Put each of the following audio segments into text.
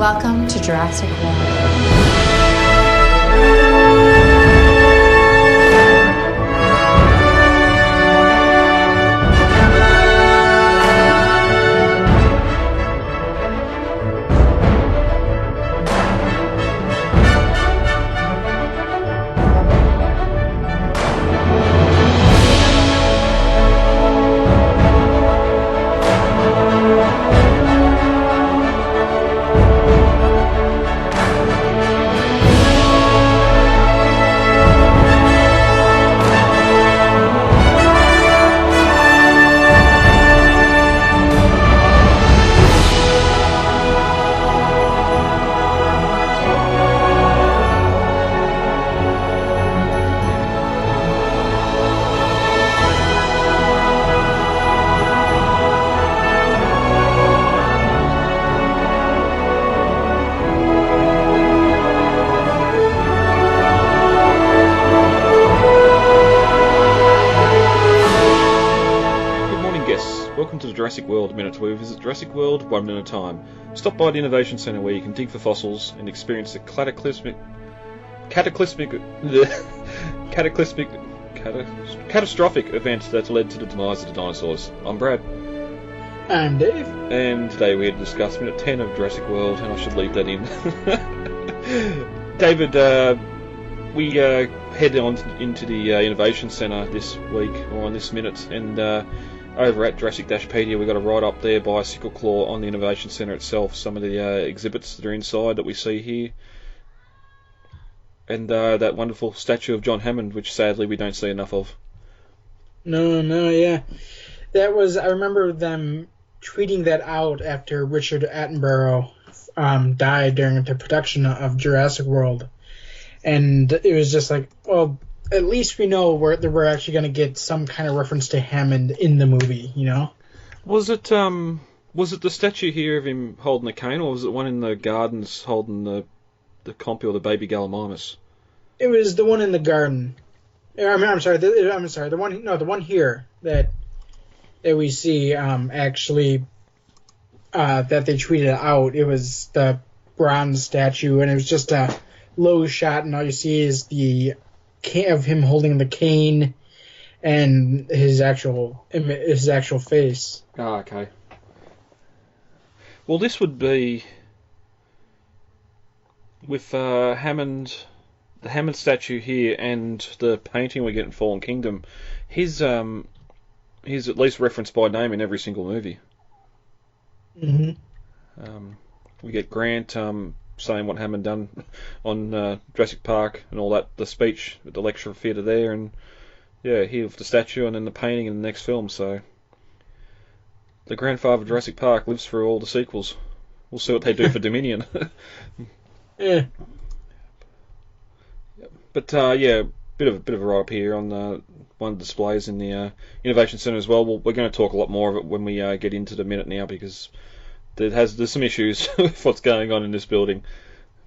Welcome to Jurassic World. Welcome to the Jurassic World Minute, where we visit Jurassic World 1 minute at a time. Stop by the Innovation Centre where you can dig for fossils and experience the catastrophic event that led to the demise of the dinosaurs. I'm Brad. I'm Dave. And today we're here to discuss minute 10 of Jurassic World, and I should leave that in. David, we head on into the Innovation Centre this week, or on this minute, and over at Jurassic-Pedia, we've got a write-up there by Sickle Claw on the Innovation Centre itself, some of the exhibits that are inside that we see here, and that wonderful statue of John Hammond, which sadly we don't see enough of. No, yeah. That was, I remember them tweeting that out after Richard Attenborough died during the production of Jurassic World, and it was just like, well, at least we know that we're actually going to get some kind of reference to Hammond in the movie, you know? Was it the statue here of him holding the cane, or was it one in the gardens holding the compy or the baby Gallimimus? It was the one in the garden. I'm sorry. The one here that we see actually that they tweeted out. It was the bronze statue, and it was just a low shot, and all you see is the of him holding the cane and his actual face. Ah, okay. Well, this would be with Hammond, the Hammond statue here, and the painting we get in Fallen Kingdom. He's at least referenced by name in every single movie. Mm-hmm. We get Grant saying what Hammond done on Jurassic Park and all that, the speech at the lecture theatre there, and yeah, here with the statue and then the painting in the next film. So the grandfather of Jurassic Park lives through all the sequels. We'll see what they do for Dominion. Yeah. But yeah, bit of a write up here on one of the displays in the Innovation Centre as well. We're going to talk a lot more of it when we get into the minute now, because there's some issues with what's going on in this building.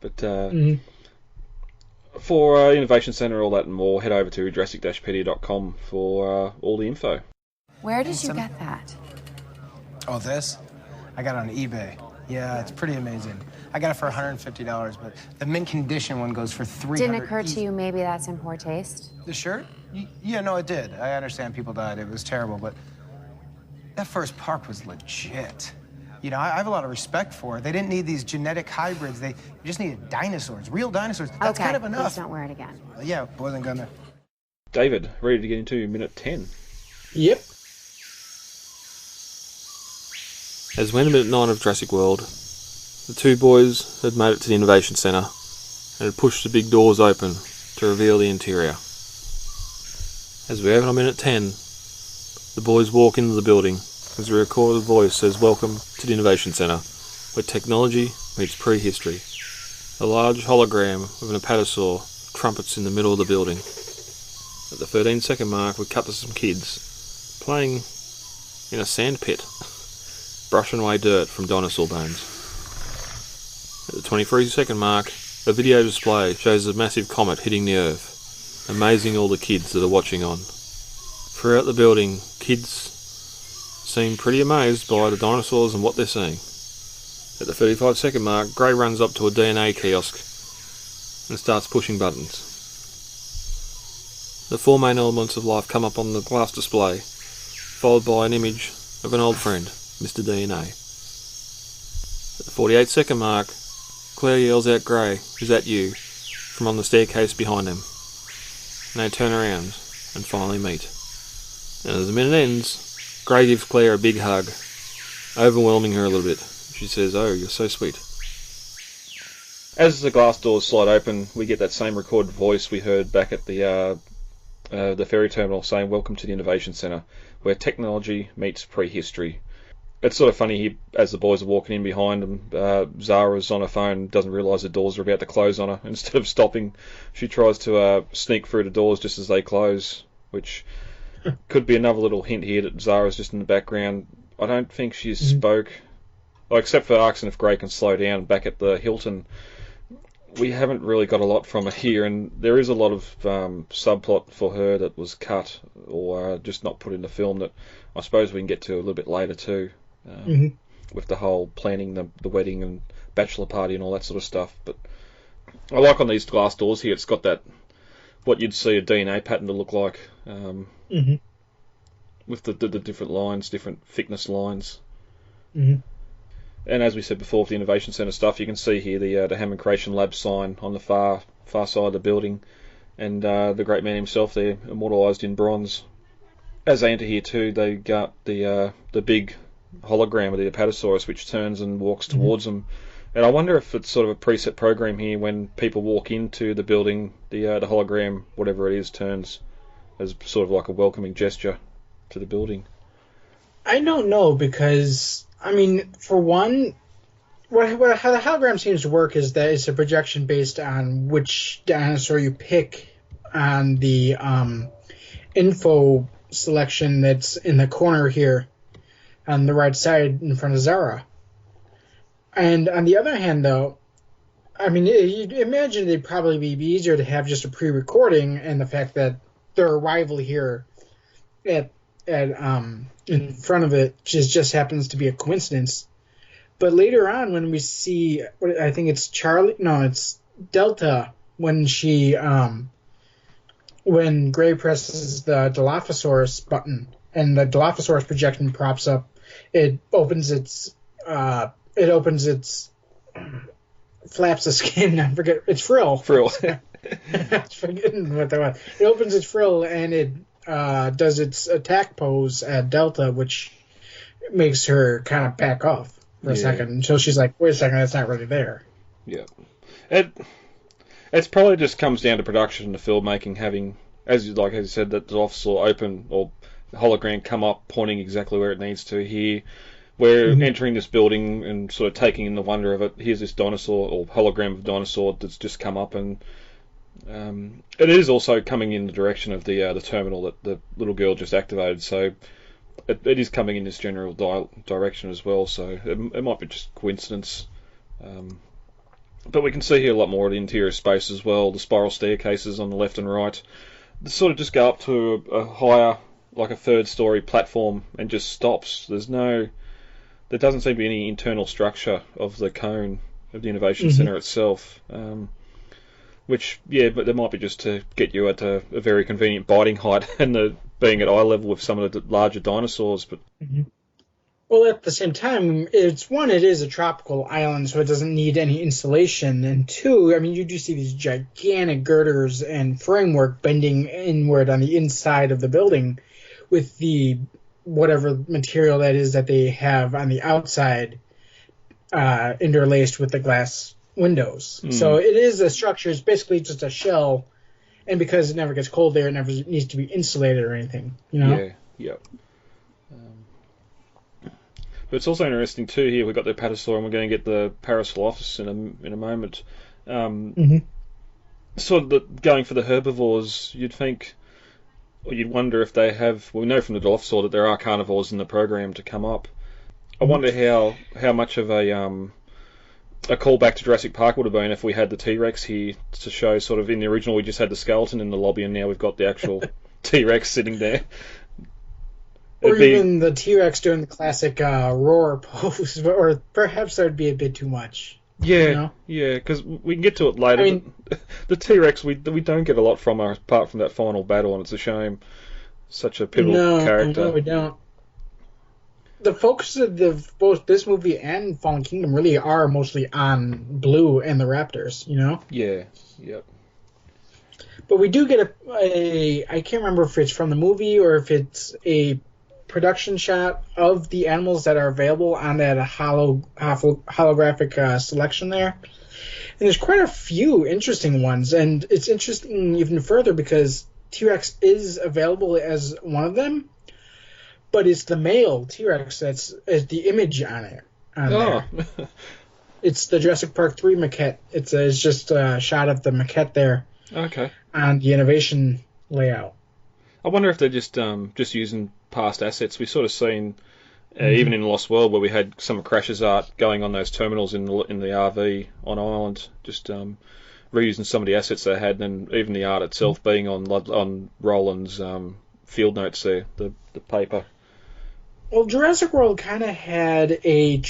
But for Innovation Centre, all that and more, head over to Jurassic-Pedia.com for all the info. Where did you get that? Oh, this? I got it on eBay. Yeah, it's pretty amazing. I got it for $150, but the mint condition one goes for $300. Didn't occur to you maybe that's in poor taste? The shirt? Yeah, no, it did. I understand people died. It was terrible, but that first park was legit. You know, I have a lot of respect for it. They didn't need these genetic hybrids. They just needed dinosaurs, real dinosaurs. That's kind of enough. Please don't wear it again. Yeah, wasn't gonna. David, ready to get into minute 10? Yep. As we enter minute 9 of Jurassic World, the two boys had made it to the Innovation Centre and had pushed the big doors open to reveal the interior. As we open on minute 10, the boys walk into the building as a recorded voice says, "Welcome to the Innovation Centre, where technology meets prehistory." A large hologram of an apatosaur trumpets in the middle of the building. At the 13-second mark, we cut to some kids playing in a sand pit, brushing away dirt from dinosaur bones. At the 23-second mark, a video display shows a massive comet hitting the Earth, amazing all the kids that are watching on. Throughout the building, kids seem pretty amazed by the dinosaurs and what they're seeing. At the 35-second mark, Gray runs up to a DNA kiosk and starts pushing buttons. The four main elements of life come up on the glass display, followed by an image of an old friend, Mr. DNA. At the 48-second mark, Claire yells out, "Gray, is that you?" from on the staircase behind them. And they turn around and finally meet. And as the minute ends, Gray gives Claire a big hug, overwhelming her a little bit. She says, "Oh, you're so sweet." As the glass doors slide open, we get that same recorded voice we heard back at the ferry terminal saying, "Welcome to the Innovation Centre, where technology meets prehistory." It's sort of funny, as the boys are walking in behind them, Zara's on her phone, doesn't realise the doors are about to close on her. Instead of stopping, she tries to sneak through the doors just as they close, which could be another little hint here that Zara's just in the background. I don't think she spoke, except for asking if Gray can slow down back at the Hilton. We haven't really got a lot from her here, and there is a lot of subplot for her that was cut or just not put in the film that I suppose we can get to a little bit later too, with the whole planning the wedding and bachelor party and all that sort of stuff. But I like on these glass doors here, it's got that, what you'd see a DNA pattern to look like, with the different lines, different thickness lines. And as we said before, with the Innovation Centre stuff, you can see here the Hammond Creation Lab sign on the far side of the building, and the great man himself there, immortalised in bronze. As they enter here too, they got the big hologram of the Apatosaurus, which turns and walks towards them. And I wonder if it's sort of a preset program here, when people walk into the building, the hologram, whatever it is, turns as sort of like a welcoming gesture to the building. I don't know, because I mean, for one, how the hologram seems to work is that it's a projection based on which dinosaur you pick on the info selection that's in the corner here on the right side in front of Zara. And on the other hand, though, I mean, you'd imagine it'd probably be easier to have just a pre-recording, and the fact that their arrival here in front of it just happens to be a coincidence. But later on, when we see, I think it's it's Delta, when when Gray presses the Dilophosaurus button and the Dilophosaurus projection props up, it opens its flaps of skin. I forget, it's frill. Frill. I'm forgetting what that was. It opens its frill and it does its attack pose at Delta, which makes her kind of back off for a second until she's like, "Wait a second, that's not really there." Yeah, it's probably just comes down to production and the filmmaking having, as you said, that the officer open or the hologram come up pointing exactly where it needs to. Here, we're entering this building and sort of taking in the wonder of it. Here's this dinosaur or hologram of dinosaur that's just come up, and it is also coming in the direction of the terminal that the little girl just activated, so it is coming in this general direction as well, so it might be just coincidence. But we can see here a lot more of the interior space as well. The spiral staircases on the left and right, they sort of just go up to a higher, like a third-story platform, and just stops. There doesn't seem to be any internal structure of the cone of the Innovation Centre itself. Which, but there might be just to get you at a very convenient biting height and being at eye level with some of the larger dinosaurs. But well, at the same time, it is a tropical island, so it doesn't need any insulation. And two, I mean, you do see these gigantic girders and framework bending inward on the inside of the building with the whatever material that is that they have on the outside interlaced with the glass windows. So it is a structure. It's basically just a shell, and because it never gets cold there, it never needs to be insulated or anything. Yeah. But it's also interesting too. Here we've got the Apatosaur, and we're going to get the Parasaurolophus in a moment. Sort of going for the herbivores, you'd think, or you'd wonder if they have. Well, we know from the Dilophosaur that there are carnivores in the program to come up. I wonder how much of a callback to Jurassic Park would have been if we had the T-Rex here to show. Sort of in the original, we just had the skeleton in the lobby, and now we've got the actual T-Rex sitting there. Or even the T-Rex doing the classic roar pose, or perhaps that would be a bit too much. Yeah, you know? yeah, because we can get to it later. I mean, the T-Rex, we don't get a lot from her apart from that final battle, and it's a shame. Such a pivotal character. No, we don't. The focus of both this movie and Fallen Kingdom really are mostly on Blue and the Raptors, you know? Yeah, yep. But we do get I can't remember if it's from the movie or if it's a production shot of the animals that are available on that holographic selection there. And there's quite a few interesting ones, and it's interesting even further because T-Rex is available as one of them, but it's the male T-Rex that's the image on it. There. It's the Jurassic Park 3 maquette. It's just a shot of the maquette there. Okay. On the innovation layout. I wonder if they're just using past assets. We've sort of seen, even in Lost World, where we had some of Crash's art going on those terminals in the RV on Island, just reusing some of the assets they had, and even the art itself being on Roland's field notes there, the paper. Well, Jurassic World kind of had I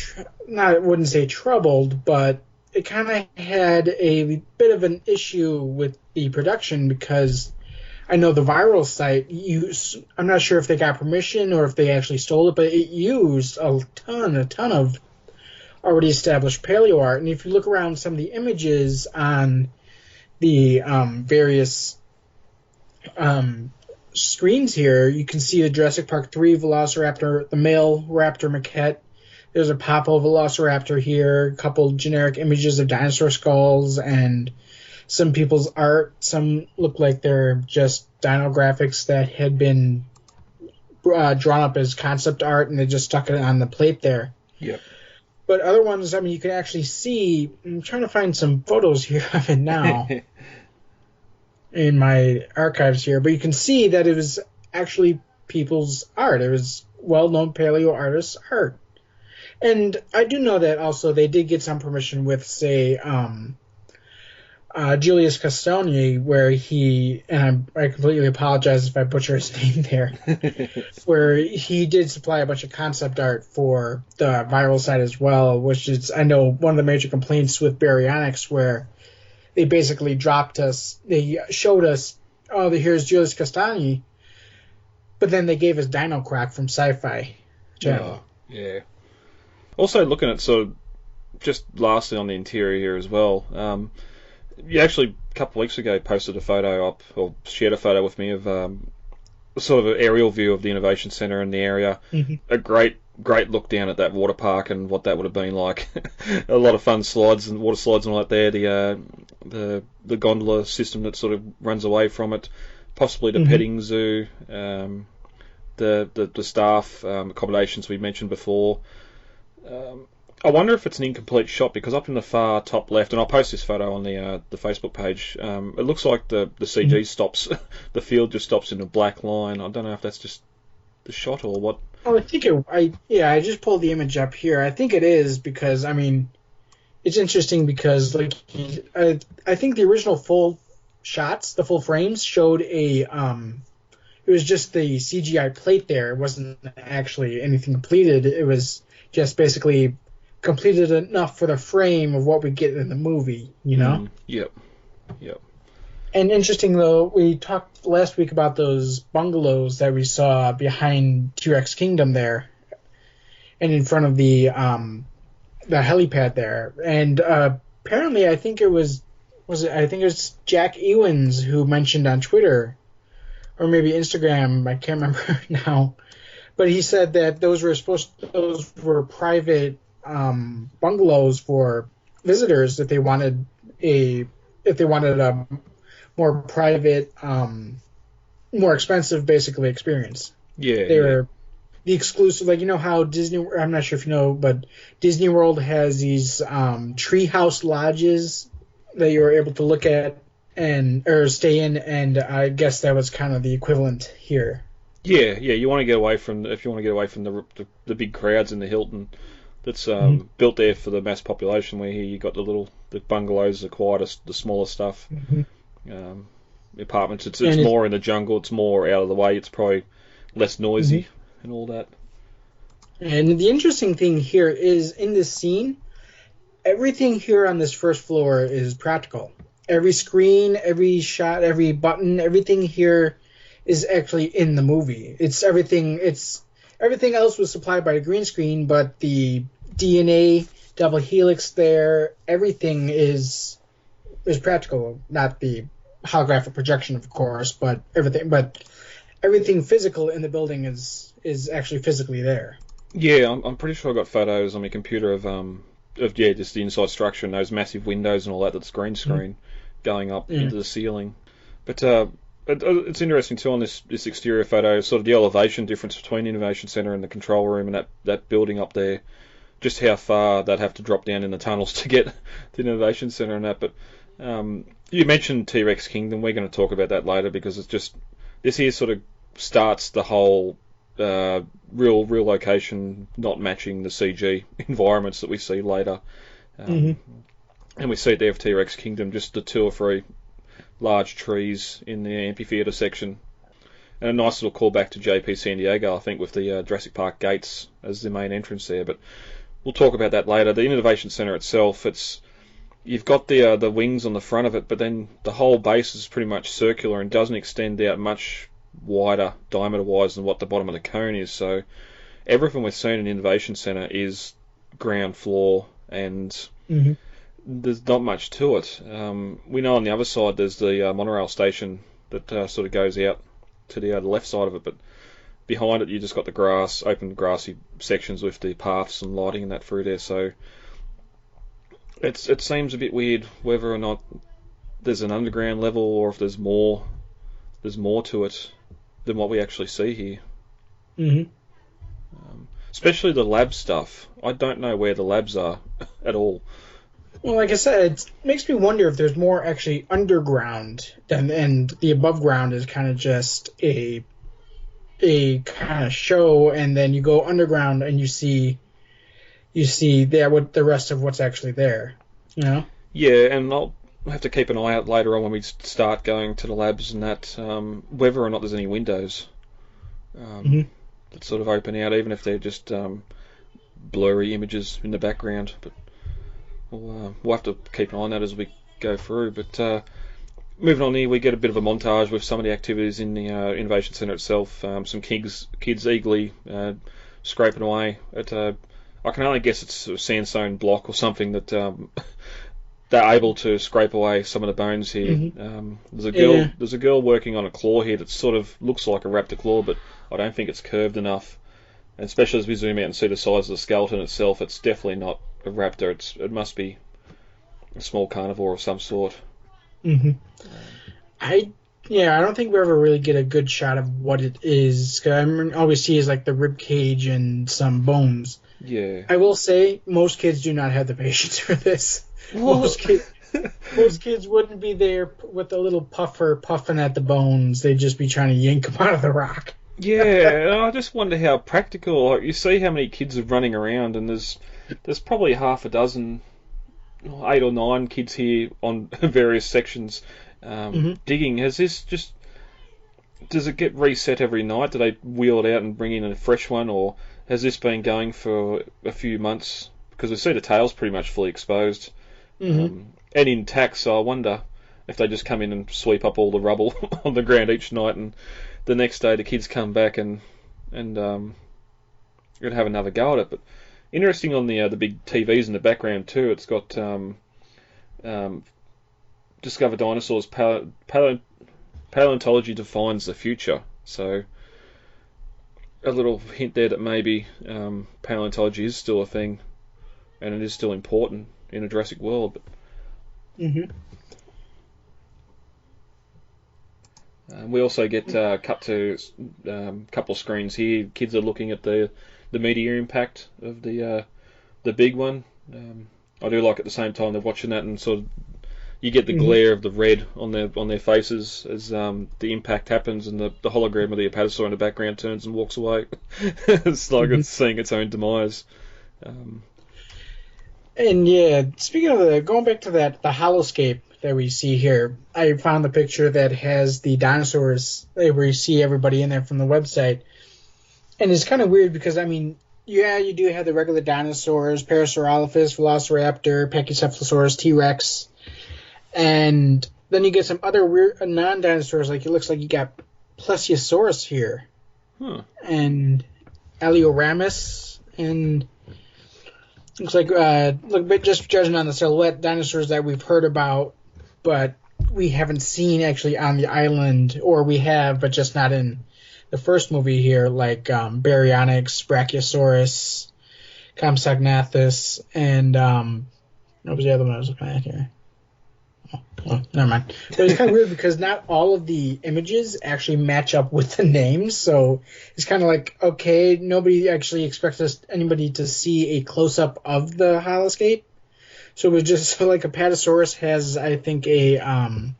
wouldn't say troubled, but it kind of had a bit of an issue with the production because I know the viral site I'm not sure if they got permission or if they actually stole it, but it used a ton of already established paleo art. And if you look around some of the images on the various screens here, you can see the Jurassic Park 3 Velociraptor, the male raptor maquette. There's a Popo Velociraptor here, a couple generic images of dinosaur skulls, and some people's art. Some look like they're just dino graphics that had been drawn up as concept art, and they just stuck it on the plate there. Yep. But other ones, I mean, you can actually see. I'm trying to find some photos here of it now in my archives here, but you can see that it was actually people's art. It was well-known paleo artists' art. And I do know that also they did get some permission with, say, Julius Castagni, where and I completely apologize if I butcher his name there, where he did supply a bunch of concept art for the viral site as well, which is, I know, one of the major complaints with Baryonyx, where they basically they showed us, here's Julius Castagni, but then they gave us Dino Croc from Sci-Fi Channel. Yeah. Also, looking at just lastly on the interior here as well, you actually a couple of weeks ago posted a photo up, or shared a photo with me of sort of an aerial view of the Innovation Centre and the area. Mm-hmm. A great look down at that water park and what that would have been like. A lot of fun slides and water slides and all that there. The gondola system that sort of runs away from it, possibly the petting zoo, the staff accommodations we mentioned before. I wonder if it's an incomplete shot because up in the far top left, and I'll post this photo on the Facebook page, it looks like the CG stops, the field just stops in a black line. I don't know if that's just the shot or what. Oh, I think I just pulled the image up here. I think it is because, I mean, it's interesting because, like, I think the original full shots, the full frames, showed it was just the CGI plate there. It wasn't actually anything completed. It was just basically completed enough for the frame of what we get in the movie, you know? Yep. And interesting, though, we talked last week about those bungalows that we saw behind T-Rex Kingdom there and in front of the helipad there. And apparently, I think it was Jack Ewins who mentioned on Twitter or maybe Instagram, I can't remember now, but he said that those were private bungalows for visitors that they wanted a more private, more expensive, basically, experience. Yeah. They were the exclusive, like, you know how I'm not sure if you know, but Disney World has these treehouse lodges that you were able to look at or stay in, and I guess that was kind of the equivalent here. Yeah. You want to get away from the big crowds in the Hilton. That's built there for the mass population. Where here you got the bungalows, the quietest, the smaller stuff. The apartments. It's more in the jungle. It's more out of the way. It's probably less noisy. and all that. And the interesting thing here is, in this scene, everything here on this first floor is practical. Every screen, every shot, every button, everything here is actually in the movie. Everything else was supplied by a green screen, but the DNA double helix there, everything is practical. Not the holographic projection, of course, but everything physical in the building is actually physically there. Yeah, I'm pretty sure I got photos on my computer of just the inside structure and those massive windows and all that. That's green screen going up into the ceiling. But it's interesting too on this exterior photo, sort of the elevation difference between the Innovation Centre and the control room and that building up there. Just how far they'd have to drop down in the tunnels to get to the Innovation Centre and that. But you mentioned T-Rex Kingdom. We're going to talk about that later because it's just this here sort of starts the whole real location not matching the CG environments that we see later. And we see it there for T-Rex Kingdom, just the 2 or 3 large trees in the amphitheatre section. And a nice little callback to JP San Diego, I think, with the Jurassic Park gates as the main entrance there. But we'll talk about that later. The Innovation Centre itself, you've got the wings on the front of it, but then the whole base is pretty much circular and doesn't extend out much wider diameter-wise than what the bottom of the cone is. So everything we've seen in the Innovation Centre is ground floor, and there's not much to it. We know on the other side there's the monorail station that sort of goes out to the left side of it, but behind it you just got the grass, open grassy sections with the paths and lighting and that through there. So it seems a bit weird whether or not there's an underground level or if there's more to it than what we actually see here. Especially the lab stuff. I don't know where the labs are at all. Well, like I said, it makes me wonder if there's more actually underground, and the above ground is kind of just a kind of show, and then you go underground and you see there what the rest of what's actually there. You know? Yeah, and I'll have to keep an eye out later on when we start going to the labs and that, whether or not there's any windows that sort of open out, even if they're just blurry images in the background. But we'll have to keep an eye on that as we go through. But moving on here, we get a bit of a montage with some of the activities in the Innovation Centre itself. Some kids eagerly scraping away at I can only guess it's a sandstone block or something that they're able to scrape away some of the bones here. There's a girl working on a claw here that sort of looks like a raptor claw, but I don't think it's curved enough. And especially as we zoom out and see the size of the skeleton itself, it's definitely not a raptor. It must be a small carnivore of some sort. I don't think we ever really get a good shot of what it is. All we see is like the rib cage and some bones. Yeah. I will say most kids do not have the patience for this. Most kids wouldn't be there with a little puffer puffing at the bones. They'd just be trying to yank them out of the rock. Yeah, I just wonder how practical. Like, you see how many kids are running around, and there's probably half a dozen, 8 or 9 kids here on various sections digging. Does it get reset every night? Do they wheel it out and bring in a fresh one, or has this been going for a few months? Because we see the tail's pretty much fully exposed and intact, so I wonder if they just come in and sweep up all the rubble on the ground each night, and the next day the kids come back and have another go at it. But interesting on the big TVs in the background too. It's got Discover Dinosaurs, Paleontology defines the future. So a little hint there that maybe paleontology is still a thing, and it is still important in a Jurassic World. But we also get cut to a couple of screens here. Kids are looking at the meteor impact of the big one. I do like at the same time they're watching that, and sort of you get the glare of the red on their faces as the impact happens, and the hologram of the apatosaur in the background turns and walks away. It's like it's seeing its own demise. And yeah, speaking of going back to the holoscape that we see here, I found the picture that has the dinosaurs where you see everybody in there from the website. And it's kind of weird because, I mean, yeah, you do have the regular dinosaurs, Parasaurolophus, Velociraptor, Pachycephalosaurus, T-Rex, and then you get some other weird non-dinosaurs, like it looks like you got Plesiosaurus here, and Alioramus, and looks like, just judging on the silhouette, dinosaurs that we've heard about, but we haven't seen actually on the island, or we have, but just not in the first movie here, like Baryonyx, Brachiosaurus, Compsognathus, and what was the other one I was looking at here? Oh, never mind. But it's kind of weird because not all of the images actually match up with the names, so it's kind of like, okay, nobody actually expects anybody to see a close-up of the holoscape. So it was just like Apatosaurus has, I think, a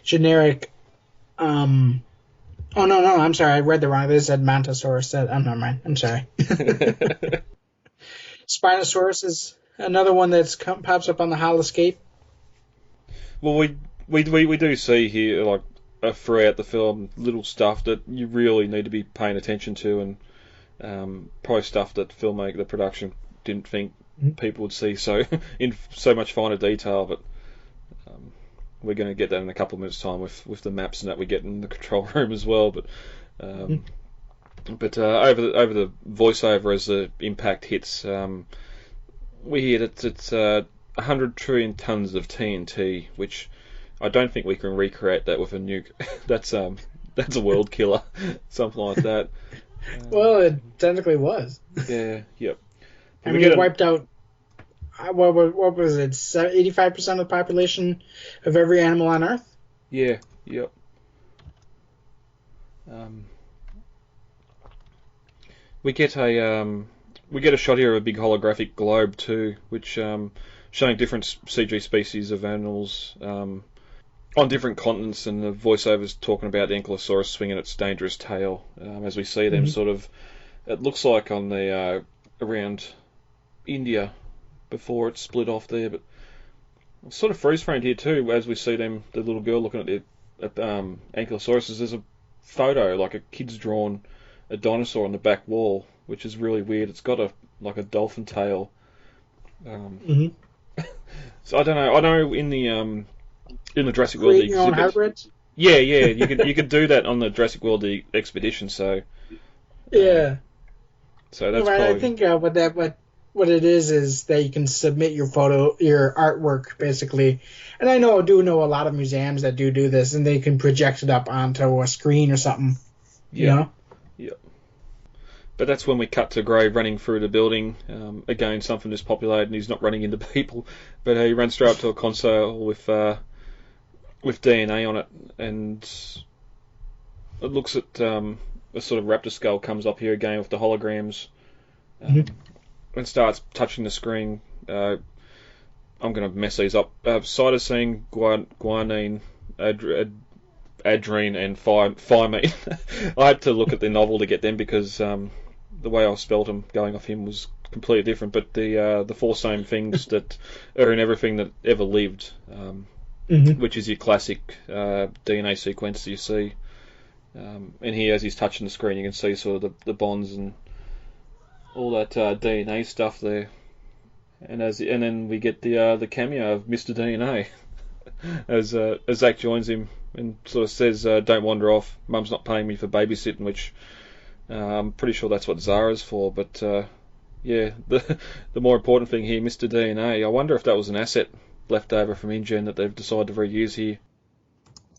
generic. Oh no, I'm sorry, I read the wrong. This said Montosaurus. Never mind. I'm sorry. Spinosaurus is another one that's pops up on the holoscape. Well, we do see here, like, throughout the film, little stuff that you really need to be paying attention to, and probably stuff that the production didn't think people would see so in so much finer detail. But we're going to get that in a couple of minutes' time with the maps and that we get in the control room as well. But over the voiceover as the impact hits, we hear that it's 100 trillion tons of TNT, which I don't think we can recreate that with a nuke. That's a world killer, something like that. Well, it technically was. Yeah, yep. I mean, it wiped out. What was it? 85% of the population of every animal on Earth. Yeah, yep. We get a shot here of a big holographic globe too, which showing different CG species of animals on different continents, and the voiceover's talking about the Ankylosaurus swinging its dangerous tail as we see them sort of. It looks like on the around India before it split off there, but it's sort of freeze framed here too as we see them. The little girl looking at the Ankylosauruses. There's a photo, like a kid's drawn a dinosaur on the back wall, which is really weird. It's got a dolphin tail. So I don't know. I know in the Jurassic World Create your own hybrids? Yeah, you could do that on the Jurassic World expedition. So yeah. So that's I think what it is that you can submit your artwork basically, and I do know a lot of museums that do this, and they can project it up onto a screen or something. You know? Yeah. But that's when we cut to Gray running through the building. Again, something that's populated, and he's not running into people, but he runs straight up to a console with DNA on it, and it looks at a sort of raptor skull comes up here again with the holograms, and starts touching the screen. I'm going to mess these up. Cytosine, guanine, adrene, and thymine. I had to look at the novel to get them because the way I spelt them going off him was completely different. But the four same things that are in everything that ever lived, which is your classic DNA sequence you see. And here, as he's touching the screen, you can see sort of the bonds and all that DNA stuff there. And then we get the cameo of Mr. DNA as Zach joins him and sort of says, "Don't wander off. Mum's not paying me for babysitting," which I'm pretty sure that's what Zara's for. But yeah, the more important thing here, Mr. DNA. I wonder if that was an asset left over from InGen that they've decided to reuse here.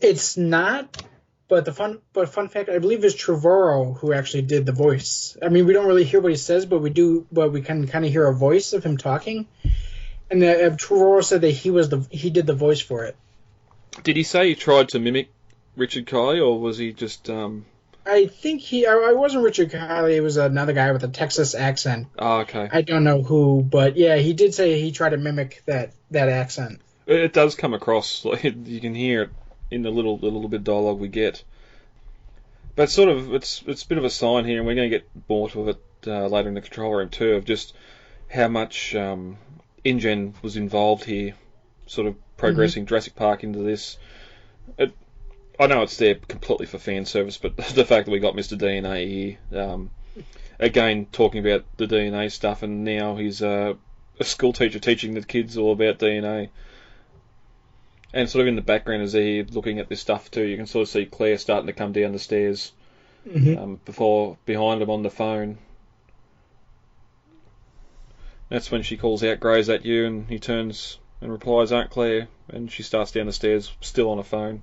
It's not. But fun fact, I believe it's Trevorrow who actually did the voice. I mean, we don't really hear what he says, but we can kind of hear a voice of him talking. And Trevorrow said that he did the voice for it. Did he say he tried to mimic Richard Kiley, or was he just? I think I wasn't Richard Kiley. It was another guy with a Texas accent. Oh, okay. I don't know who, but yeah, he did say he tried to mimic that accent. It does come across. Like, you can hear it in the little bit of dialogue we get. But sort of, it's a bit of a sign here, and we're going to get more to it later in the control room too, of just how much InGen was involved here, sort of progressing Jurassic Park into this. I know it's there completely for fan service, but the fact that we got Mr. DNA here, again, talking about the DNA stuff, and now he's a school teacher teaching the kids all about DNA. And sort of in the background as they're looking at this stuff too, you can sort of see Claire starting to come down the stairs before behind him on the phone. That's when she calls out, "Gray's at you," and he turns and replies, "Aunt Claire," and she starts down the stairs, still on a phone.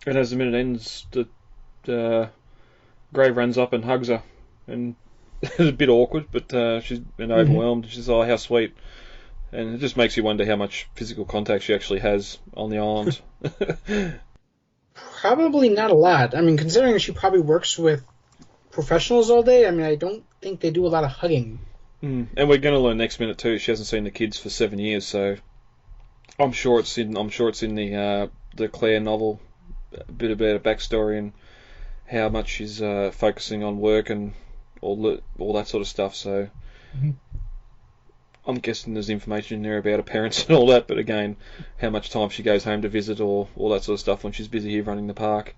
And as the minute ends, Gray runs up and hugs her, and it's a bit awkward, but she's been overwhelmed. She says, "Oh, how sweet." And it just makes you wonder how much physical contact she actually has on the island. Probably not a lot. I mean, considering she probably works with professionals all day, I mean, I don't think they do a lot of hugging. And we're going to learn next minute too. She hasn't seen the kids for 7 years, so I'm sure it's in the Claire novel, a bit about a backstory and how much she's focusing on work and all that sort of stuff. So I'm guessing there's information in there about her parents and all that, but again, how much time she goes home to visit or all that sort of stuff when she's busy here running the park.